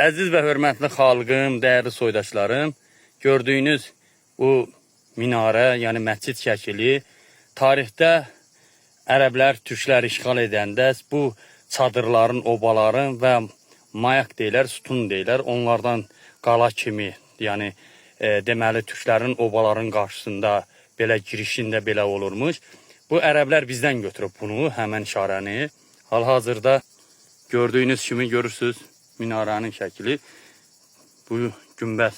Əziz və hörmətli xalqım, dəyərli soydaşlarım, gördüyünüz bu minarə, yəni məscid şəkili tarixdə ərəblər, türklər işğal edəndə bu çadırların, obaların və mayak deyilər, sütun deyilər, onlardan qala kimi, yəni deməli türklərin obaların qarşısında belə girişində belə olurmuş. Bu ərəblər bizdən götürüb bunu, həmən işarəni. Hal-hazırda gördüyünüz kimi görürsünüz minaranın şəkili. Bu günbəz.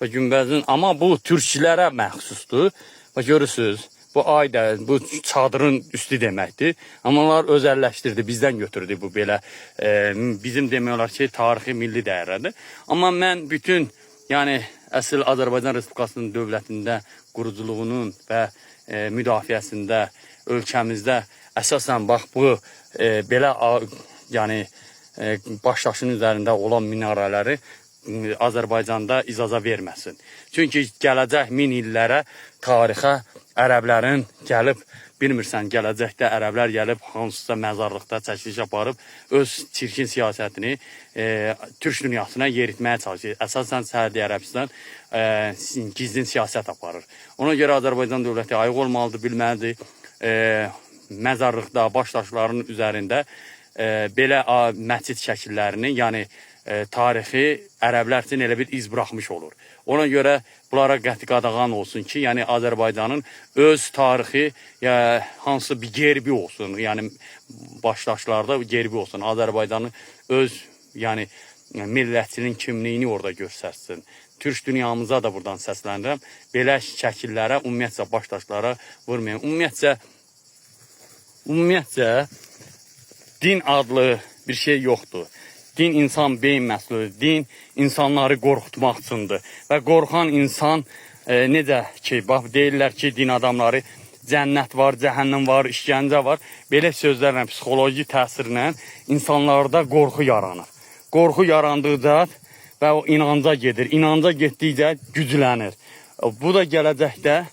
Və günbəzin, amma bu türkçilərə məxsusdur. Və görürsünüz, bu ayda, bu çadırın üstü deməkdir. Amma onlar özəlləşdirdi, bizdən götürdü bu belə. Bizim demək olar ki, tarixi, milli dəyərlidir. Amma mən bütün, yəni əsl Azərbaycan Respublikasının dövlətində quruculuğunun və müdafiəsində, ölkəmizdə əsasən bax bu belə yəni başdaşının üzərində olan minarələri Azərbaycanda icaza verməsin. Çünki gələcək min illərə tarixə ərəblərin gəlib, bilmirsən, gələcəkdə ərəblər gəlib hansısa məzarlıqda çəkiliş aparıb öz çirkin siyasətini türk dünyasına yeritməyə çalışır. Əsasən Səudi Ərəbistan gizlin siyasət aparır. Ona görə Azərbaycan dövləti ayıq olmalıdır, bilməlidir. Məzarlıqda, başdaşların üzərində belə məscid şəkillərini, yəni tarixi ərəblər üçün elə bir iz buraxmış olur. Ona görə bunlara qəti qadağan olsun ki, yəni Azərbaycanın öz tarixi hansı bir gerbi olsun, yəni başdaşlarda gerbi olsun. Azərbaycanın öz yəni millətçinin kimliyini orada göstərsin. Türk dünyamıza da buradan səslənirəm. Belə şəkillərə, ümumiyyətcə başdaşlara vurmayın. Ümumiyyətcə din adlı bir şey yoxdur. Din insan beyin məhsuludur. Din insanları qorxutmaq üçündür. Və qorxan insan necə ki, bax deyirlər ki, din adamları cənnət var, cəhənnəm var, işgəncə var. Belə sözlərlə, psixoloji təsirlə insanlarda qorxu yaranır. Qorxu yarandıqca və o inanca gedir. İnanca getdikcə güclənir. Bu da gələcəkdə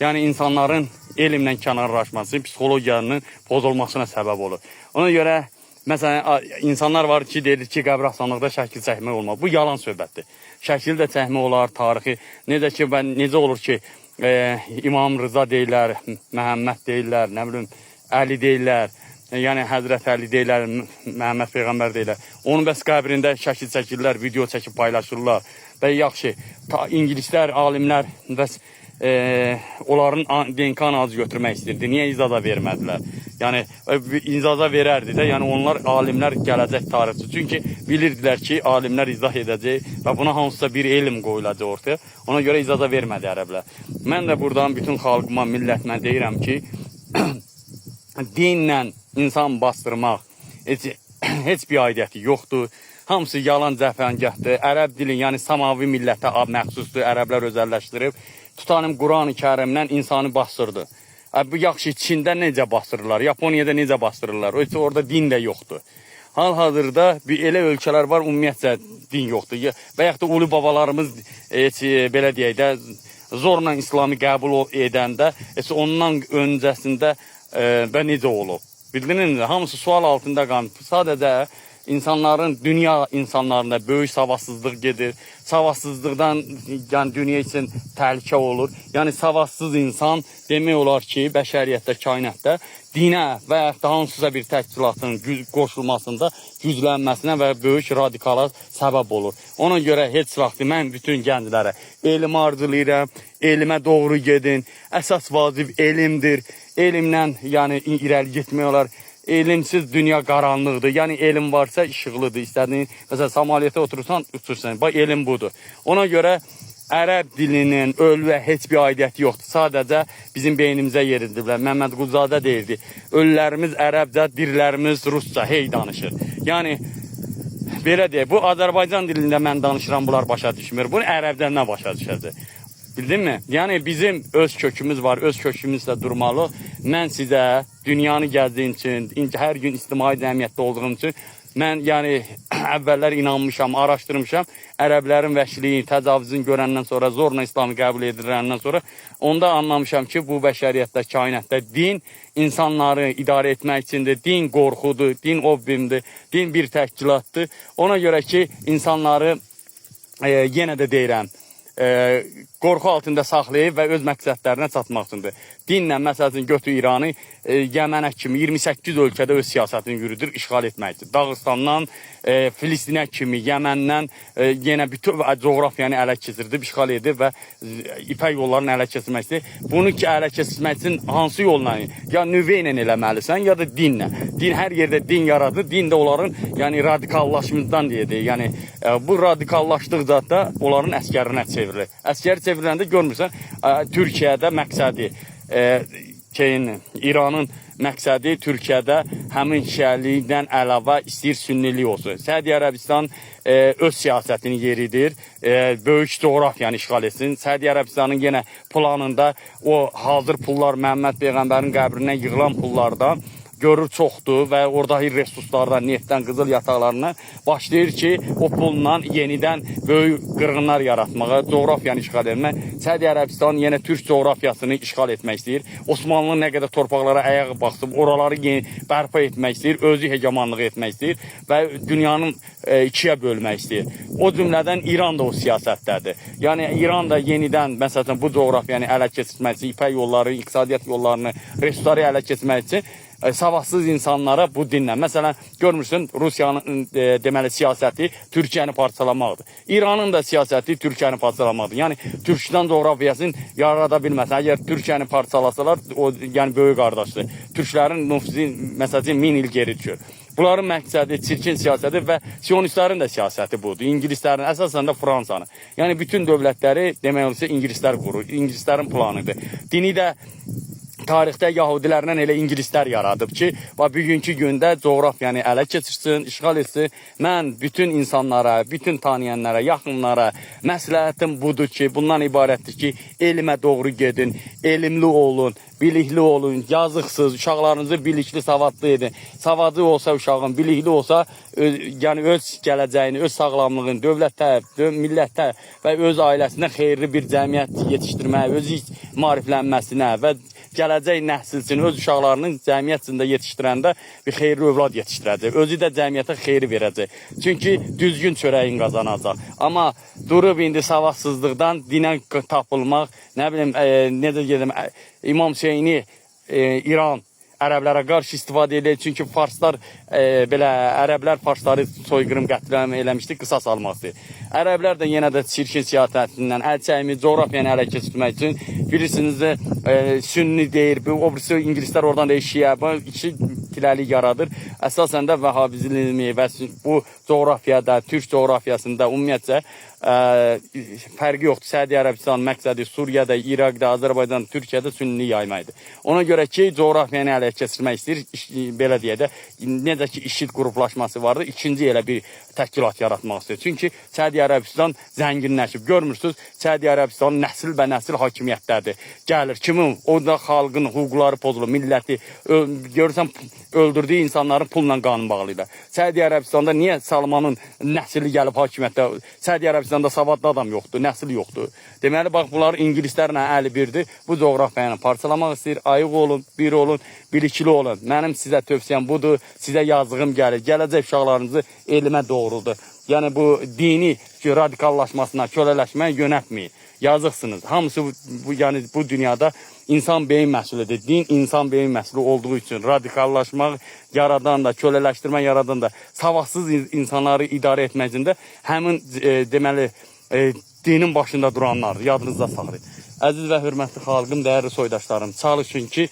yəni insanların elmlə kənarlaşması, psixologiyanın pozulmasına səbəb olur. Ona görə məsələn, insanlar var ki, deyir ki, qəbirstanlıqda şəkil çəkmək olmaz. Bu yalan söhbətdir. Şəkil də çəkmək olar, tarixi. Necə olur ki, İmam Rıza deyirlər, Məhəmməd deyirlər, nə bilim, Əli deyirlər, yəni Həzrət Əli deyirlər, Məhəmməd Peyğəmbər deyirlər. Onun bəs qəbrində şəkil çəkirlər, video çəkib paylaşırlar. Və yaxşı, İngilislər, alimlər bəs onların DNK analizi götürmək istəyirdi. Niyə icaza vermədilər? Yəni, icaza verərdi də, yəni onlar alimlər gələcək tarixçi. Çünki bilirdilər ki, alimlər izah edəcək və buna hansısa bir elm qoyulacaq ortaya. Ona görə icaza vermədi ərəblər. Mən də buradan bütün xalqıma, millətimə deyirəm ki, dinlə insan bastırmaq heç bir aidiyyəti yoxdur. Hamısı yalan cəfəngahdır. Ərəb dili, yəni samavi millətə məxsusdur, ərəblər özəlləşdirib. Tutanım Quran-ı Kərimlə insanı bastırdı. Bu yaxşı, Çində necə bastırırlar, Yaponiyada necə bastırırlar, orada din də yoxdur. Hal-hazırda elə ölkələr var, ümumiyyətcə din yoxdur. Və yaxud da ulu babalarımız, belə deyək də, zorla İslamı qəbul edəndə, ondan öncəsində və necə olub? Bildiniz mi? Hamısı sual altında qalır. Sadəcə İnsanların, dünya insanlarında böyük savadsızlıq gedir. Savadsızlıqdan yəni dünya üçün təhlükə olur. Yəni savadsız insan demək olar ki, bəşəriyyətdə, kainatda dinə və ya da hansısa bir təşkilatın qoşulmasında güclənməsinə və böyük radikala səbəb olur. Ona görə heç vaxt mən bütün gənclərə elm arzulayıram, elmə doğru gedin. Əsas vacib elmdir. Elmlə yəni irəli getmək olar. Elmsiz dünya qaranlıqdır. Yəni elm varsa işıqlıdır. İstədiyin, məsələn, Somaliyətə oturursan, uçursan. Bax, elm budur. Ona görə ərəb dilinin ölüyə heç bir aidiyyəti yoxdur. Sadəcə bizim beynimizə yeridiblər. Məmməd Quzadə deyirdi, ölülərimiz ərəbcə, dirilərimiz rusca, hey danışır. Yəni, belə deyək, bu Azərbaycan dilində mən danışıram, bunlar başa düşmür. Bunu ərəbdən nə başa düşəcək? Bildin mi? Yəni bizim öz kökümüz var, öz kökümüzlə durmalı. Mən sizə dünyanı gəzdiyim üçün, hər gün ictimai cəmiyyətdə olduğum üçün Mən yəni əvvəllər inanmışam, araşdırmışam. Ərəblərin vəhşiliyi, təcavüzün görəndən sonra, zorla İslamı qəbul ediləndən sonra onda anlamışam ki, bu bəşəriyyətdə, kainatda din insanları idarə etmək üçündür. Din qorxudur, din obimdir, din bir təşkilatdır. Ona görə ki, insanları yenə də deyirəm, qorxu altında saxlayıb və öz məqsədlərinə çatmaq üçündür. Dinlə, məsələn, götür İranı, Yəmənə kimi 28 ölkədə öz siyasətini yürüdür, işğal etmək üçün. Dağıstandan, Filistinə kimi, Yəməndən yenə bütün coğrafiyanı ələ keçirdib, işğal edib və ipək yollarını ələ keçirmək istəyir. Bunu ki, ələ keçirmək üçün hansı yolla? Ya nüvə ilə eləməlisən, ya da dinlə. Din, hər yerdə din yaradır, din də onların yəni, radikallaşmından deyək. Yəni, bu radikallaşdıqca da onların əskərinə çevrilir. Əskər çevriləndə görmürsən, Türkiyədə məqsədi, İranın məqsədi Türkiyədə həmin şiəlikdən əlavə istəyir sünnilik olsun. Səudiyyə Ərəbistan öz siyasətini yeridir, böyük coğrafiyanı işğal etsin. Səudiyyə Ərəbistanın yenə planında o hazır pullar Məhəmməd Peyğəmbərin qəbrinə yığılan pullardan görür çoxdur və oradakı resurslardan, neftdən, qızıl yataqlarından başlayır ki, o pulla yenidən böyük qırğınlar yaratmağa, coğrafiyanı işğal etmək. Səudiyyə Ərəbistan yenə türk coğrafiyasını işğal etmək istəyir. Osmanlı nə qədər torpaqlara ayağı baxsıb, oraları bərpa etmək istəyir, özü hegemonluq etmək istəyir və dünyanın ikiyə bölmək istəyir. O cümlədən İran da o siyasətdədir. Yəni, İran da yenidən, məsələn, bu coğrafiyanı ələ keçirmək üçün, ipək yolları, iqtisadiyyat yollarını, resursları ələ keçirmək üçün savadsız insanlara bu dinlə. Məsələn, görmürsün, Rusiyanın deməli siyasəti Türkiyəni parçalamaqdır. İranın da siyasəti Türkiyəni parçalamaqdır. Yəni, Türkistan coğrafiyasını yarada bilməsin. Əgər Türkiyəni parçalasalar, o yəni böyük qardaşdır. Türklərin nüfuzu, məsələn, 1000 il geri düşür. Bunların məqsədi, çirkin siyasəti və Siyonistlərin də siyasəti budur. İngilislərin, əsasən də Fransanın. Yəni, bütün dövlətləri demək olsa İngilislər qurur. İngilislərin planıdır. Dini də tarixdə yahudilərlə elə ingilislər yaradıb ki, bugünkü gündə coğrafiyanı ələ keçirsin, işğal etsin. Mən bütün insanlara, bütün tanıyanlara, yaxınlara məsləhətim budur ki, bundan ibarətdir ki, elmə doğru gedin, elmli olun, bilikli olun, yazıqsız, uşaqlarınızı bilikli, savadlı edin. Savadlı olsa uşağın, bilikli olsa, yəni öz gələcəyini, öz sağlamlığını, dövlətə, millətə və öz ailəsinə xeyirli bir cəmiyyət yetişdirməyə, öz maariflənməsinə və gələcək nəsil üçün öz uşaqlarının cəmiyyət içində yetişdirəndə bir xeyirli övlad yetişdirəcək. Özü də cəmiyyətə xeyri verəcək. Çünki düzgün çörəyin qazanacaq. Amma durub indi savadsızlıqdan dinə tapılmaq, nə bilim, necə gedim, İmam Hüseyni İran ərəblərə qarşı istifadə edir. Çünki farslar, belə ərəblər farsları soyqırım qətliam eləmişdi, qisas almaq istəyir. Ərəblər də yenə də çirkin siyasətindən əl çəkmir, coğrafiyanı ələ keçirmək üçün. Bilirsiniz də, sünni deyir, o birisi İngilislər oradan da şiə, iki tiləlik yaradır. Əsasən də vəhabizmi və bu coğrafiyada, türk coğrafiyasında ümumiyyətcə fərqi yoxdur. Səudiyyə Ərəbistan məqsədi Suriyada, İraqda, Azərbaycan, Türkiyədə sünni yaymaydı. Ona görə ki, coğrafiyanı ələ keçirmək istəyir, belə deyə də, necə ki, IŞİD qruplaşması vardı, ikinci elə bir təşkilat yaratmaq istəyir. Çünki Səudiyyə Ərəbistan zənginləşib. Görmürsünüz, Səudiyyə Ərəbistan nəsil bə nəsil hakimiyyətdədir. Gəlir, kimin? O da xalqın hüquqları pozulur, milləti, görürsən, öldürdüyü insanların pulla qanun bağlayırlar. Səudiyyə Ərəbistanda niyə Salmanın nəsli gəlib hakimiyyətdə? Səudiyyə Ərəbistanda savadlı adam yoxdur, nəsil yoxdur. Deməli, bax, bunlar İngilislərlə əli birdir. Bu coğrafiyanı parçalamaq istəyir. Ayıq olun, bir olun, bilikli olun. Mənim sizə tövsiyəm budur, sizə yazığım gəlir. Gələcək uşaqlarınızı elmə doğruldur. Yəni, bu dini radikallaşmasına, kölələşməyə yönətməyin. Yazıqsınız. Hamısı yəni, bu dünyada insan beyin məhsuludur. Din insan beyin məhsulu olduğu üçün radikallaşmaq yaradan da, kölələşdirmə yaradan da, savadsız insanları idarə etmək üçün də həmin deməli dinin başında duranlardır. Yadınızda saxlayın. Əziz və hörmətli xalqım, dəyərli soydaşlarım, çalışın ki,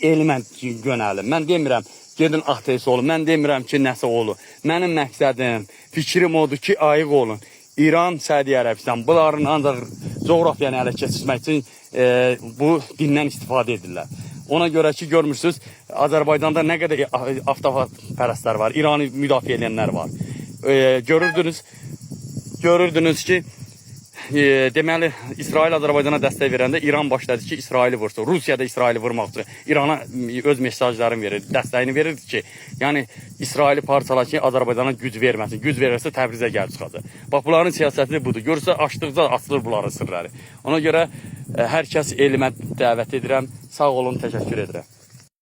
elmə yönəlin. Mən demirəm, gedin ateist olun. Mən demirəm ki, nəsə olun. Mənim məqsədim, fikrim odur ki, ayıq olun. İran, Səudiyyə Ərəbistan, bunların ancaq coğrafiyanı ələ keçirmək üçün bu dindən istifadə edirlər. Ona görə ki, görmürsünüz, Azərbaycanda nə qədər avtopərəstlər var, İranı müdafiə edənlər var. Görürdünüz ki, deməli İsrail Azərbaycana dəstək verəndə İran başladı ki, İsraili vursun. Rusiya da İsraili vurmaq üçün İrana öz mesajlarını verirdi, dəstəyini verirdi ki, yəni İsraili parçalar ki, Azərbaycana güc verməsin. Güc verirsə Təbrizə gəlib çıxacaq. Bax bunların siyasəti budur. Görsə açdıqca açılır bunların sırları. Ona görə hər kəs elmə dəvət edirəm. Sağ olun, təşəkkür edirəm.